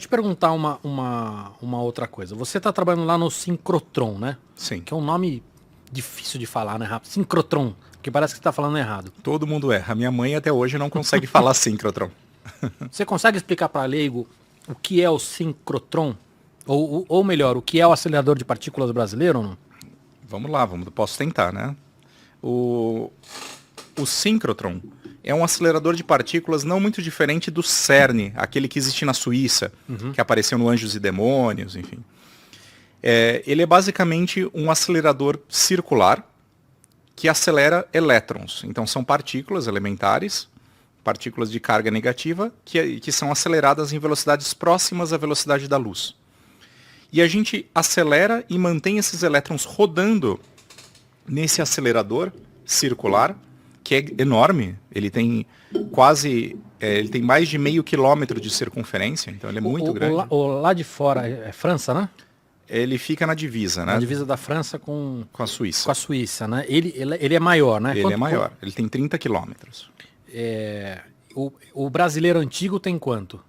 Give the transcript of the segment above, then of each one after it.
Deixa eu te perguntar uma outra coisa. Você está trabalhando lá no sincrotron, né? Sim. Que é um nome difícil de falar, né? Rápido. Sincrotron, que parece que você está falando errado. Todo mundo erra. Minha mãe até hoje não consegue falar síncrotron. Você consegue explicar para leigo o que é o sincrotron? Ou melhor, o que é o acelerador de partículas brasileiro ou não? Vamos lá, posso tentar, né? O síncrotron é um acelerador de partículas não muito diferente do CERN, aquele que existe na Suíça, que apareceu no Anjos e Demônios, enfim. Ele é basicamente um acelerador circular que acelera elétrons. Então são partículas elementares, partículas de carga negativa, que são aceleradas em velocidades próximas à velocidade da luz. E a gente acelera e mantém esses elétrons rodando nesse acelerador circular, que é enorme. Ele tem ele tem mais de meio quilômetro de circunferência, então ele é muito grande. O lá de fora é França, né? Ele fica na divisa, né? Na divisa da França com a Suíça. Com a Suíça, né? Ele é maior, né? Ele é maior. Ele tem 30 quilômetros. O brasileiro antigo tem quanto?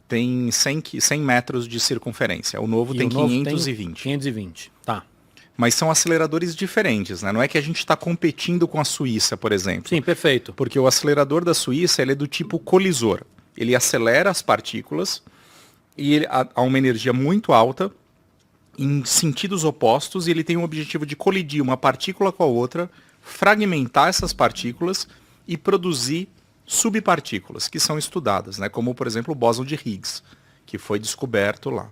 Tem 100 metros de circunferência. O novo tem 520. 520, tá. Mas são aceleradores diferentes, né? Não é que a gente está competindo com a Suíça, por exemplo. Sim, perfeito. Porque o acelerador da Suíça ele é do tipo colisor. Ele acelera as partículas e ele a uma energia muito alta em sentidos opostos, e ele tem o objetivo de colidir uma partícula com a outra, fragmentar essas partículas e produzir subpartículas que são estudadas, né? Como, por exemplo, o bóson de Higgs, que foi descoberto lá.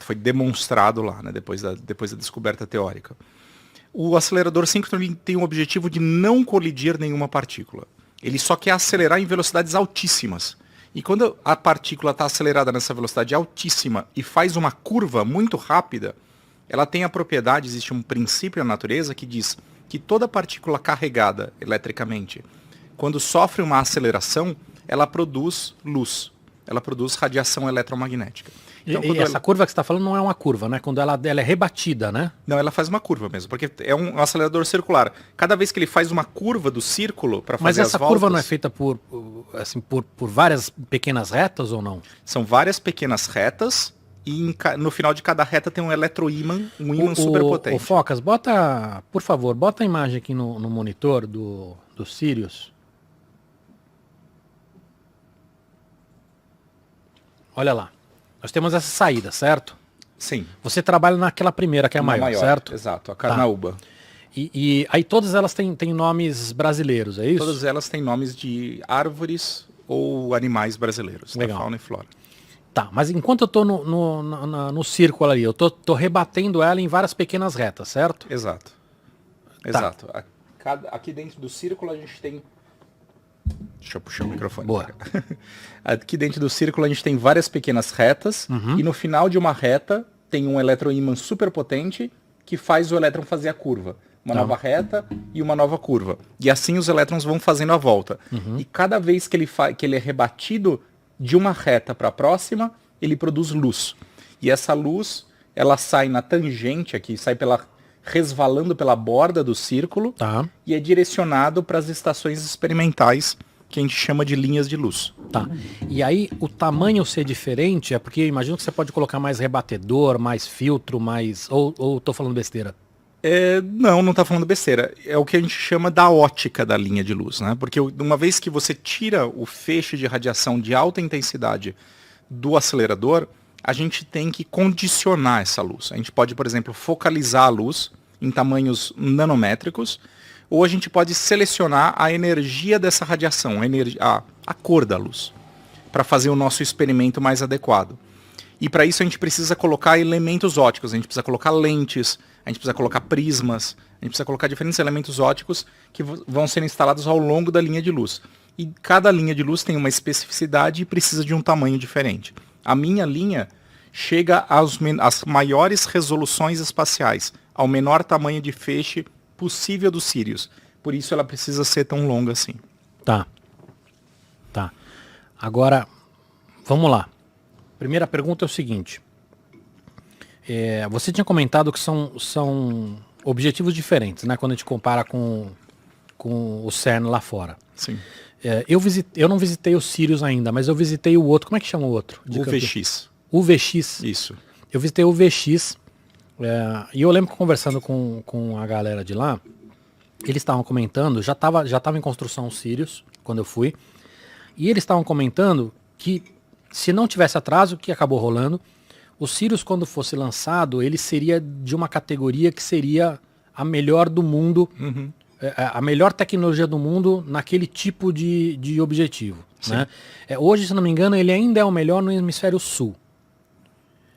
Foi demonstrado lá, né? depois da descoberta teórica. O acelerador síncrono tem o objetivo de não colidir nenhuma partícula. Ele só quer acelerar em velocidades altíssimas. E quando a partícula está acelerada nessa velocidade altíssima e faz uma curva muito rápida, ela tem a propriedade, existe um princípio na natureza que diz que toda partícula carregada eletricamente, quando sofre uma aceleração, ela produz luz, ela produz radiação eletromagnética. Então, e essa curva que você está falando não é uma curva, né? Quando ela é rebatida, né? Não, ela faz uma curva mesmo, porque é um acelerador circular. Cada vez que ele faz uma curva do círculo para fazer as voltas... Mas essa curva não é feita por várias pequenas retas ou não? São várias pequenas retas e no final de cada reta tem um eletroímã, um ímã superpotente. Focas, por favor, bota a imagem aqui no monitor do Sirius. Olha lá. Nós temos essa saída, certo? Sim. Você trabalha naquela primeira, que é a maior, certo? Exato, a carnaúba. Tá. E aí todas elas têm nomes brasileiros, é isso? Todas elas têm nomes de árvores ou animais brasileiros, Legal. Da fauna e flora. Tá, mas enquanto eu estou no círculo ali, eu tô rebatendo ela em várias pequenas retas, certo? Exato. Tá. Exato. Aqui dentro do círculo a gente tem... Deixa eu puxar o microfone. Boa. Aqui dentro do círculo a gente tem várias pequenas retas, e no final de uma reta tem um eletroímã superpotente que faz o elétron fazer a curva. Uma nova reta e uma nova curva. E assim os elétrons vão fazendo a volta. E cada vez que ele é rebatido de uma reta para a próxima, ele produz luz. E essa luz, ela sai na tangente aqui, resvalando pela borda do círculo, e é direcionado para as estações experimentais, que a gente chama de linhas de luz. Tá. E aí, o tamanho ser diferente é porque eu imagino que você pode colocar mais rebatedor, mais filtro, mais... Ou tô falando besteira? Não tá falando besteira. É o que a gente chama da ótica da linha de luz, né? Porque uma vez que você tira o feixe de radiação de alta intensidade do acelerador, a gente tem que condicionar essa luz. A gente pode, por exemplo, focalizar a luz em tamanhos nanométricos, ou a gente pode selecionar a energia dessa radiação, a cor da luz, para fazer o nosso experimento mais adequado. E para isso a gente precisa colocar elementos ópticos, a gente precisa colocar lentes, a gente precisa colocar prismas, a gente precisa colocar diferentes elementos ópticos que vão ser instalados ao longo da linha de luz. E cada linha de luz tem uma especificidade e precisa de um tamanho diferente. A minha linha chega às maiores resoluções espaciais, ao menor tamanho de feixe possível do Sirius. Por isso ela precisa ser tão longa assim. Tá. Agora, vamos lá. Primeira pergunta é o seguinte. Você tinha comentado que são objetivos diferentes, né? Quando a gente compara com o CERN lá fora. Sim. Eu não visitei o Sirius ainda, mas eu visitei o outro. Como é que chama o outro? O VX. O VX. Isso. Eu visitei o VX. E eu lembro que conversando com a galera de lá, eles estavam comentando, já tava em construção o Sirius, quando eu fui, e eles estavam comentando que se não tivesse atraso, que acabou rolando, o Sirius, quando fosse lançado, ele seria de uma categoria que seria a melhor do mundo, a melhor tecnologia do mundo naquele tipo de objetivo. Né? Hoje, se não me engano, ele ainda é o melhor no hemisfério sul.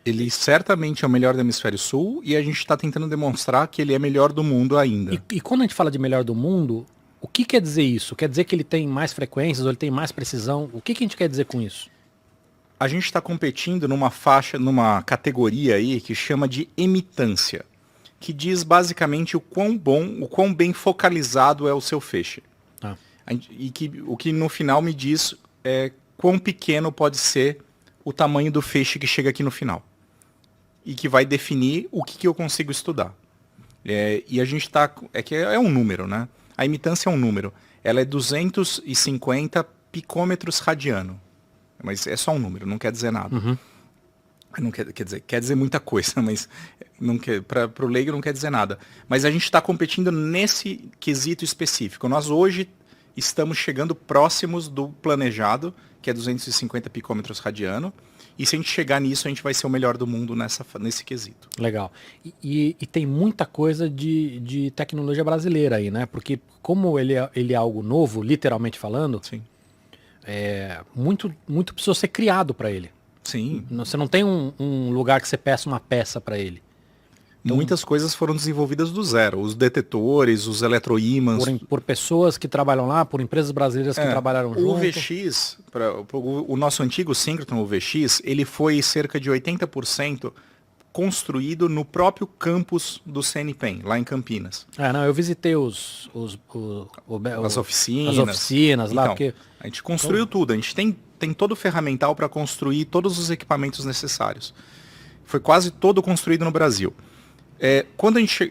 Ele certamente é o melhor do hemisfério sul e a gente está tentando demonstrar que ele é melhor do mundo ainda. E quando a gente fala de melhor do mundo, o que quer dizer isso? Quer dizer que ele tem mais frequências ou ele tem mais precisão? O que a gente quer dizer com isso? A gente está competindo numa faixa, numa categoria aí que chama de emitância, que diz basicamente o quão bem focalizado é o seu feixe. Ah. E o que no final me diz é quão pequeno pode ser o tamanho do feixe que chega aqui no final. E que vai definir o que eu consigo estudar. E a gente está... É um número, né? A imitância é um número. Ela é 250 picômetros radiano. Mas é só um número, não quer dizer nada. Não quer dizer muita coisa, mas para o leigo não quer dizer nada. Mas a gente está competindo nesse quesito específico. Nós hoje estamos chegando próximos do planejado, que é 250 picômetros radiano. E se a gente chegar nisso, a gente vai ser o melhor do mundo nesse quesito. Legal. E tem muita coisa de tecnologia brasileira aí, né? Porque como ele é algo novo, literalmente falando, Sim. Muito precisou ser criado para ele. Sim. Você não tem um lugar que você peça uma peça para ele. Então, muitas coisas foram desenvolvidas do zero. Os detetores, os eletroímãs. Por pessoas que trabalham lá, por empresas brasileiras que trabalharam junto. O VX, o nosso antigo síncroton, o VX, ele foi cerca de 80% construído no próprio campus do CNPEM, lá em Campinas. Eu visitei as oficinas. As oficinas lá, então, porque... A gente construiu tudo, a gente tem todo o ferramental para construir todos os equipamentos necessários. Foi quase todo construído no Brasil.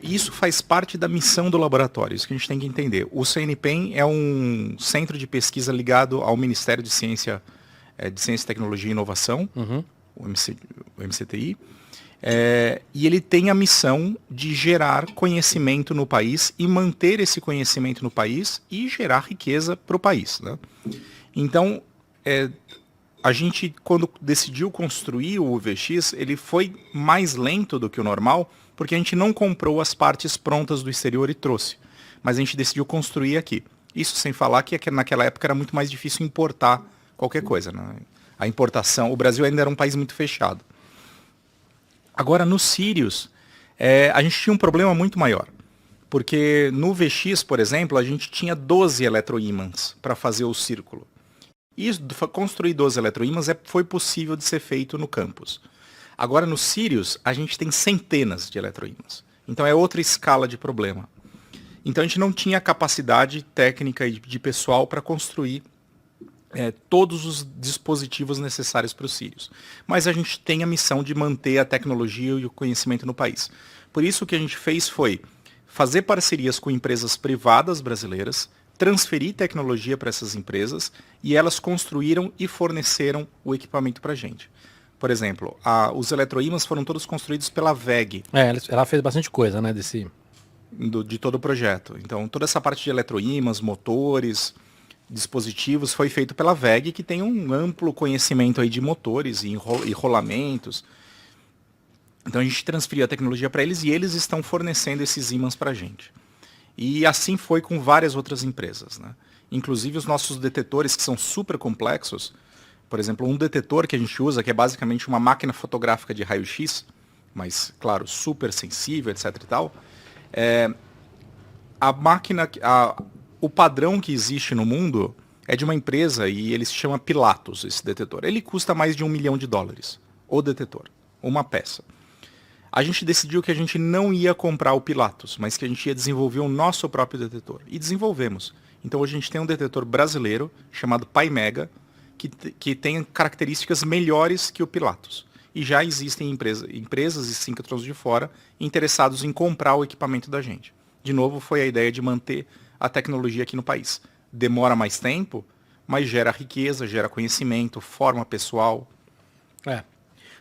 Isso faz parte da missão do laboratório, isso que a gente tem que entender. O CNPEM é um centro de pesquisa ligado ao Ministério de Ciência, Tecnologia e Inovação, o MCTI, e ele tem a missão de gerar conhecimento no país e manter esse conhecimento no país e gerar riqueza para o país. Né? Então, a gente, quando decidiu construir o UVX, ele foi mais lento do que o normal, porque a gente não comprou as partes prontas do exterior e trouxe. Mas a gente decidiu construir aqui. Isso sem falar que naquela época era muito mais difícil importar qualquer coisa. Né? A importação, o Brasil ainda era um país muito fechado. Agora, no Sirius, a gente tinha um problema muito maior. Porque no VX, por exemplo, a gente tinha 12 eletroímãs para fazer o círculo. E construir 12 eletroímãs foi possível de ser feito no campus. Agora, no Sirius, a gente tem centenas de eletroímãs. Então, é outra escala de problema. Então, a gente não tinha capacidade técnica e de pessoal para construir todos os dispositivos necessários para o Sirius. Mas a gente tem a missão de manter a tecnologia e o conhecimento no país. Por isso, o que a gente fez foi fazer parcerias com empresas privadas brasileiras, transferir tecnologia para essas empresas e elas construíram e forneceram o equipamento para a gente. Por exemplo, os eletroímãs foram todos construídos pela WEG. Ela fez bastante coisa, né, de todo o projeto. Então, toda essa parte de eletroímãs, motores, dispositivos, foi feito pela WEG, que tem um amplo conhecimento aí de motores e rolamentos. Então, a gente transferiu a tecnologia para eles e eles estão fornecendo esses ímãs para a gente. E assim foi com várias outras empresas. Né? Inclusive, os nossos detetores, que são super complexos. Por exemplo, um detetor que a gente usa, que é basicamente uma máquina fotográfica de raio-x, mas, claro, super sensível, etc. e tal, o padrão que existe no mundo é de uma empresa e ele se chama Pilatus, esse detetor. Ele custa mais de $1 milhão, o detetor, uma peça. A gente decidiu que a gente não ia comprar o Pilatus, mas que a gente ia desenvolver o nosso próprio detetor. E desenvolvemos. Então, hoje a gente tem um detetor brasileiro chamado Paimega, que tem características melhores que o Pilatus. E já existem empresas e síncrotrons de fora interessados em comprar o equipamento da gente. De novo, foi a ideia de manter a tecnologia aqui no país. Demora mais tempo, mas gera riqueza, gera conhecimento, forma pessoal. É.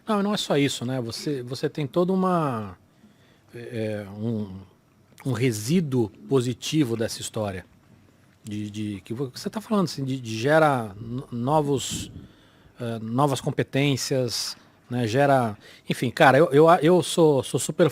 Não, não é só isso, né? Você tem toda um resíduo positivo dessa história. Que você está falando assim, de gera novas competências, né? Gera. Enfim, cara, eu sou super